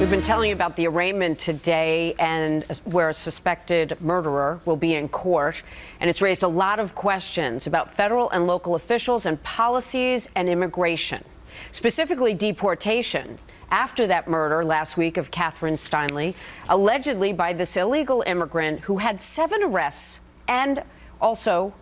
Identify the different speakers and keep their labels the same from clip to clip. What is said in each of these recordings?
Speaker 1: We've been telling you about the arraignment today, and where a suspected murderer will be in court. And it's raised a lot of questions about federal and local officials and policies and immigration, specifically deportation, after that murder last week of Catherine Steinle, allegedly by this illegal immigrant who had 7 arrests and also,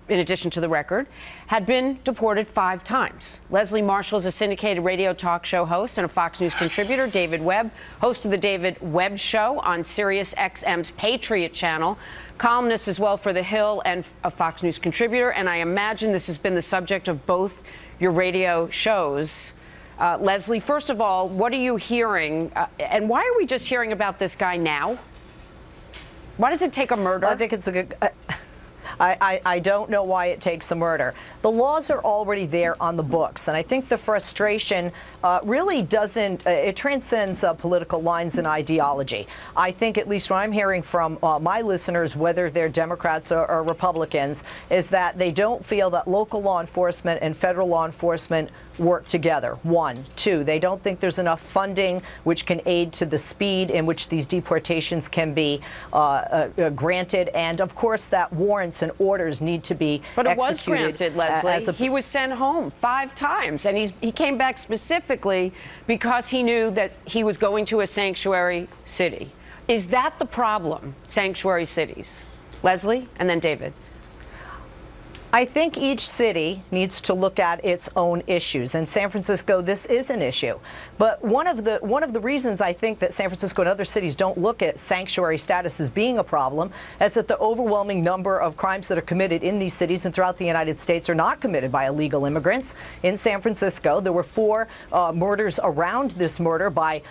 Speaker 1: in addition to the record, had been deported 5 times. Leslie Marshall is a syndicated radio talk show host and a Fox News contributor. David Webb, host of the David Webb Show on Sirius XM's Patriot Channel, columnist as well for The Hill and a Fox News contributor. And I imagine this has been the subject of both your radio shows. Leslie, first of all, what are you hearing? And why are we just hearing about this guy now? Why does it take a murder?
Speaker 2: I think it's a good... I don't know why it takes a murder. The laws are already there on the books, and I think the frustration really doesn't, it transcends political lines and ideology. I think, at least what I'm hearing from my listeners, whether they're Democrats or Republicans, is that they don't feel that local law enforcement and federal law enforcement work together. 1. 2, they don't think there's enough funding which can aid to the speed in which these deportations can be granted, and of course that warrants and orders need to be executed.
Speaker 1: But it was granted, Leslie. He was sent home 5 times, and he came back specifically because he knew that he was going to a sanctuary city. Is that the problem, sanctuary cities? Leslie, and then David.
Speaker 2: I think each city needs to look at its own issues. In San Francisco, this is an issue. But one of the reasons I think that San Francisco and other cities don't look at sanctuary status as being a problem is that the overwhelming number of crimes that are committed in these cities and throughout the United States are not committed by illegal immigrants. In San Francisco, there were 4 murders around this murder by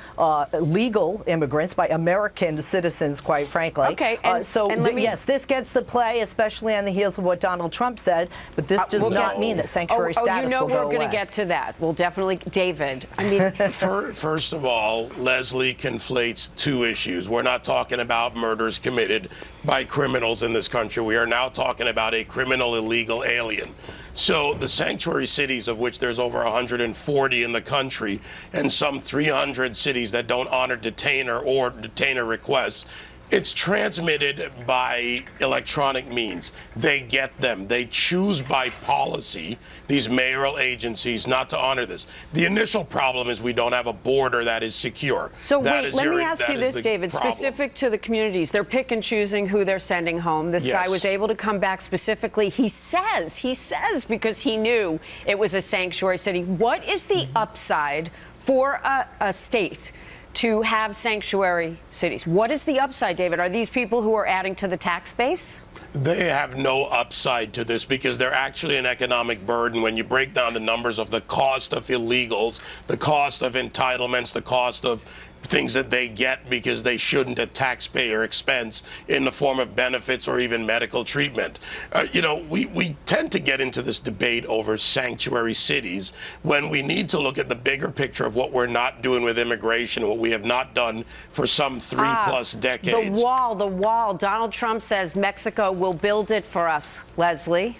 Speaker 2: legal immigrants, by American citizens, quite frankly.
Speaker 1: Okay,
Speaker 2: yes, this gets the play, especially on the heels of what Donald Trump said. But this does not mean that sanctuary status will go away.
Speaker 1: We're going to get to that. We'll definitely, David. I mean,
Speaker 3: first of all, Leslie conflates 2 issues. We're not talking about murders committed by criminals in this country. We are now talking about a criminal illegal alien. So the sanctuary cities, of which there's over 140 in the country, and some 300 cities that don't honor detainer requests, it's transmitted by electronic means. They get them. They choose by policy, these mayoral agencies, not to honor this. The initial problem is we don't have a border that is secure.
Speaker 1: So wait, let me ask you this, David, specific to the communities. They're pick and choosing who they're sending home. This guy was able to come back specifically, he says, because he knew it was a sanctuary city. What is the upside for a state to have sanctuary cities? What is the upside, David? Are these people who are adding to the tax base?
Speaker 3: They have no upside to this because they're actually an economic burden. When you break down the numbers of the cost of illegals, the cost of entitlements, the cost of things that they get because they shouldn't at taxpayer expense in the form of benefits or even medical treatment. We tend to get into this debate over sanctuary cities when we need to look at the bigger picture of what we're not doing with immigration, what we have not done for some 3+ decades.
Speaker 1: The wall. Donald Trump says Mexico will build it for us, Leslie.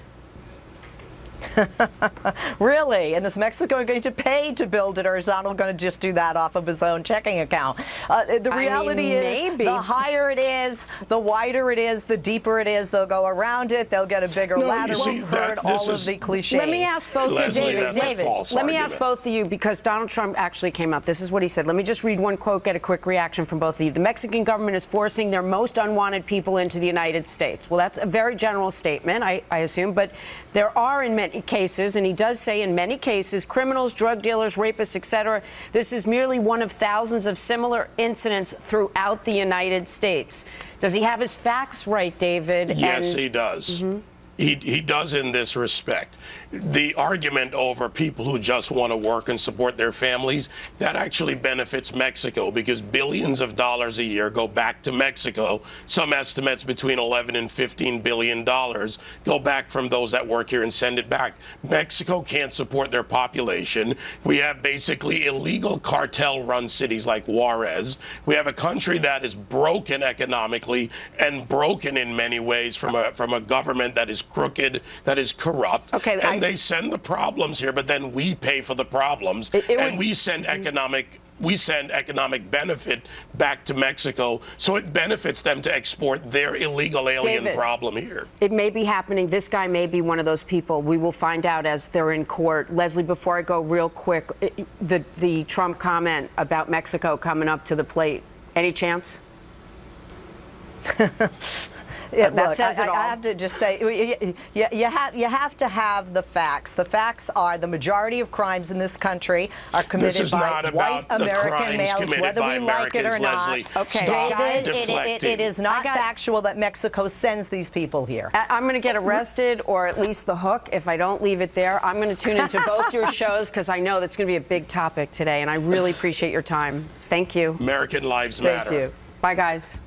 Speaker 2: Really? And is Mexico going to pay to build it, or is Donald going to just do that off of his own checking account? The reality is, the higher it is, the wider it is, the deeper it is, they'll go around it, they'll get a bigger ladder. We've heard all of the cliches.
Speaker 1: Let me ask both of you, David, let me ask both of you, because Donald Trump actually came out. This is what he said. Let me just read one quote, get a quick reaction from both of you. The Mexican government is forcing their most unwanted people into the United States. Well, that's a very general statement, I assume, but there are in many cases, and he does say in many cases, criminals, drug dealers, rapists, etc. This is merely one of thousands of similar incidents throughout the United States. Does he have his facts right, David?
Speaker 3: Yes, he does. He does in this respect. The argument over people who just want to work and support their families, that actually benefits Mexico because billions of dollars a year go back to Mexico. Some estimates between 11 and 15 billion dollars go back from those that work here and send it back. Mexico can't support their population. We have basically illegal cartel-run cities like Juarez. We have a country that is broken economically and broken in many ways from a government that is crooked, that is corrupt.
Speaker 1: Okay,
Speaker 3: they send the problems here, but then we pay for the problems, and we send economic we send economic benefit back to Mexico, so it benefits them to export their illegal alien
Speaker 1: David,
Speaker 3: problem here.
Speaker 1: It may be happening. This guy may be one of those people. We will find out as they're in court. Leslie, before I go real quick, the Trump comment about Mexico coming up to the plate, any chance?
Speaker 2: Look,
Speaker 1: says it all.
Speaker 2: I have to just say, you have to have the facts. The facts are the majority of crimes in this country are committed by white American males, whether we like it or not.
Speaker 1: Okay,
Speaker 2: David, it is not factual that Mexico sends these people here.
Speaker 1: I'm going to get arrested, or at least the hook, if I don't leave it there. I'm going to tune into both your shows because I know that's going to be a big topic today, and I really appreciate your time. Thank you.
Speaker 3: American lives matter.
Speaker 2: Thank you.
Speaker 1: Bye, guys.